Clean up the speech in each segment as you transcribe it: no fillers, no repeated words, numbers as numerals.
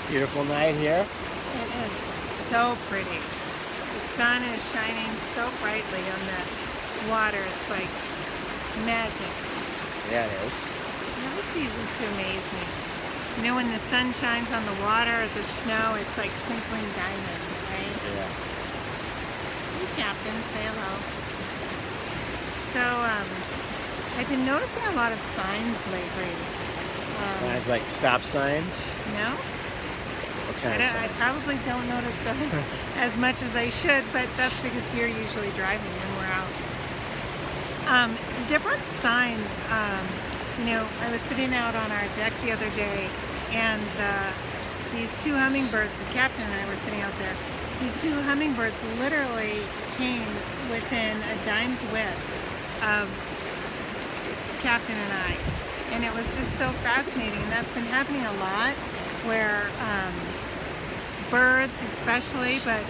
Beautiful night here. It is so pretty. The sun is shining so brightly on the water. It's like magic. Yeah, it is. It never ceases to amaze me. You know, when the sun shines on the water or the snow, it's like twinkling diamonds, right? Yeah. Hey, Captain, say hello. So, I've been noticing a lot of signs lately. Signs like stop signs. No? What kind of I signs? probably don't notice those as much as I should, but that's because you're usually driving when we're out. Different signs. I was sitting out on our deck the other day, and these two hummingbirds, the captain and I were sitting out there, these two hummingbirds literally came within a dime's width of Captain and I. And it was just so fascinating, and that's been happening a lot, where birds especially, but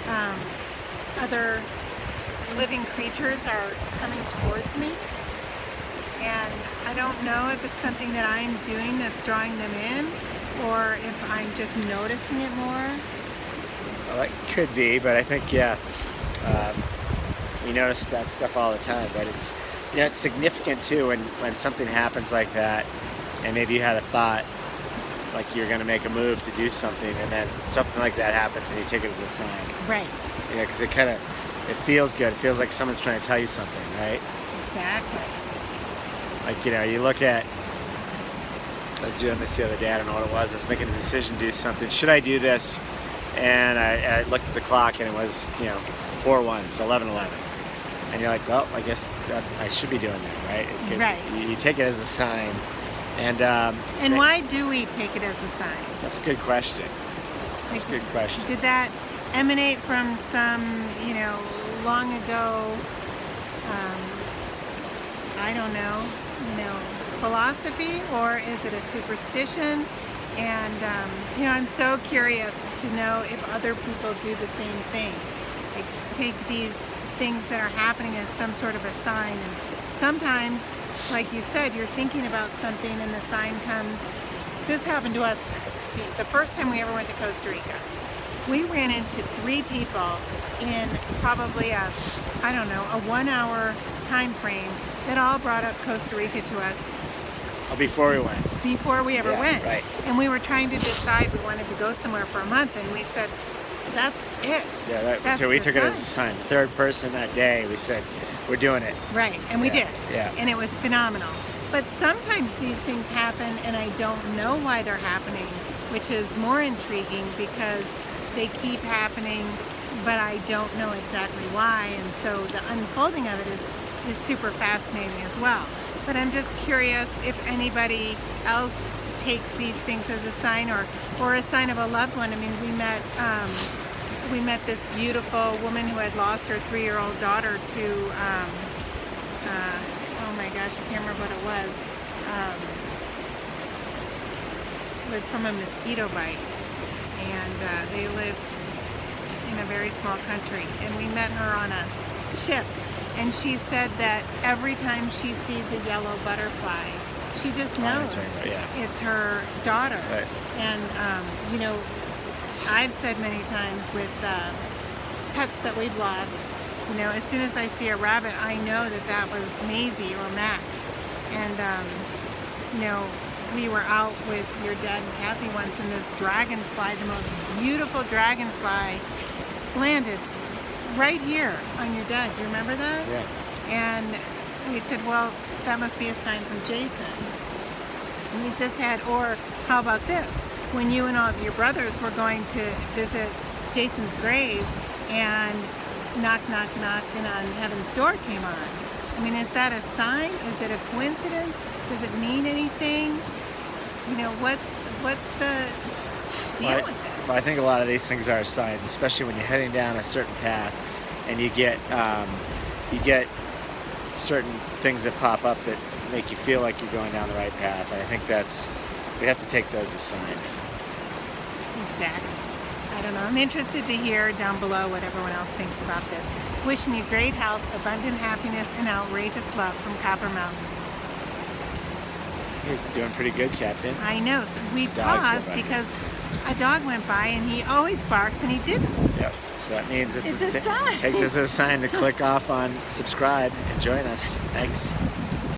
other living creatures are coming towards me. And I don't know if it's something that I'm doing that's drawing them in, or if I'm just noticing it more. Well, that could be, but I think, yeah, we notice that stuff all the time. But it's, it's significant too when something happens like that, and maybe you had a thought, like you're going to make a move to do something, and then something like that happens, and you take it as a sign. Right. Yeah, because it feels good. It feels like someone's trying to tell you something, right? Exactly. Like, you look at, I was doing this the other day, I don't know what it was, I was making a decision to do something. Should I do this? And I looked at the clock, and it was, 4:01, so 11:11. And you're like, well, I guess I should be doing that, right? Right. You take it as a sign. And why do we take it as a sign? That's a good question. That's a good question. Did that emanate from some, long ago, I don't know, philosophy, or is it a superstition? And, I'm so curious to know if other people do the same thing. Like, take these things that are happening as some sort of a sign. And sometimes, like you said, you're thinking about something and the sign comes. This happened to us the first time we ever went to Costa Rica. We ran into 3 people in probably a 1-hour time frame that all brought up Costa Rica to us. Oh, before we went. Before we ever went. Right. And we were trying to decide we wanted to go somewhere for a month, and we said, that's it. Yeah, right. That's So we the took it as a sign. sign. The third person that day, we said, we're doing it. Right, and we did. Yeah. And it was phenomenal. But sometimes these things happen and I don't know why they're happening, which is more intriguing because they keep happening, but I don't know exactly why. And so the unfolding of it is super fascinating as well. But I'm just curious if anybody else takes these things as a sign or a sign of a loved one. I mean, we met this beautiful woman who had lost her 3-year-old daughter to, oh my gosh, I can't remember what it was. It was from a mosquito bite. And they lived in a very small country. And we met her on a ship. And she said that every time she sees a yellow butterfly, she just knows it's her daughter. Right. And, I've said many times with pets that we've lost, as soon as I see a rabbit, I know that was Maisie or Max. And, we were out with your dad and Kathy once, and this dragonfly, the most beautiful dragonfly, landed right here on your dad. Do you remember that? Yeah. And we said, well, that must be a sign from Jason. And we just had, or how about this? When you and all of your brothers were going to visit Jason's grave, and knock, knock, knock, and on heaven's door came on. I mean, is that a sign? Is it a coincidence? Does it mean anything? What's the deal with it? Well, I think a lot of these things are signs, especially when you're heading down a certain path, and you get certain things that pop up that make you feel like you're going down the right path. And I think we have to take those as signs. Exactly. I don't know. I'm interested to hear down below what everyone else thinks about this. Wishing you great health, abundant happiness, and outrageous love from Copper Mountain. He's doing pretty good, Captain. I know. So we Dogs go paused by. because a dog went by and he always barks and he didn't. Yep. So that means It's a sign. take this as a sign to click off on subscribe and join us. Thanks.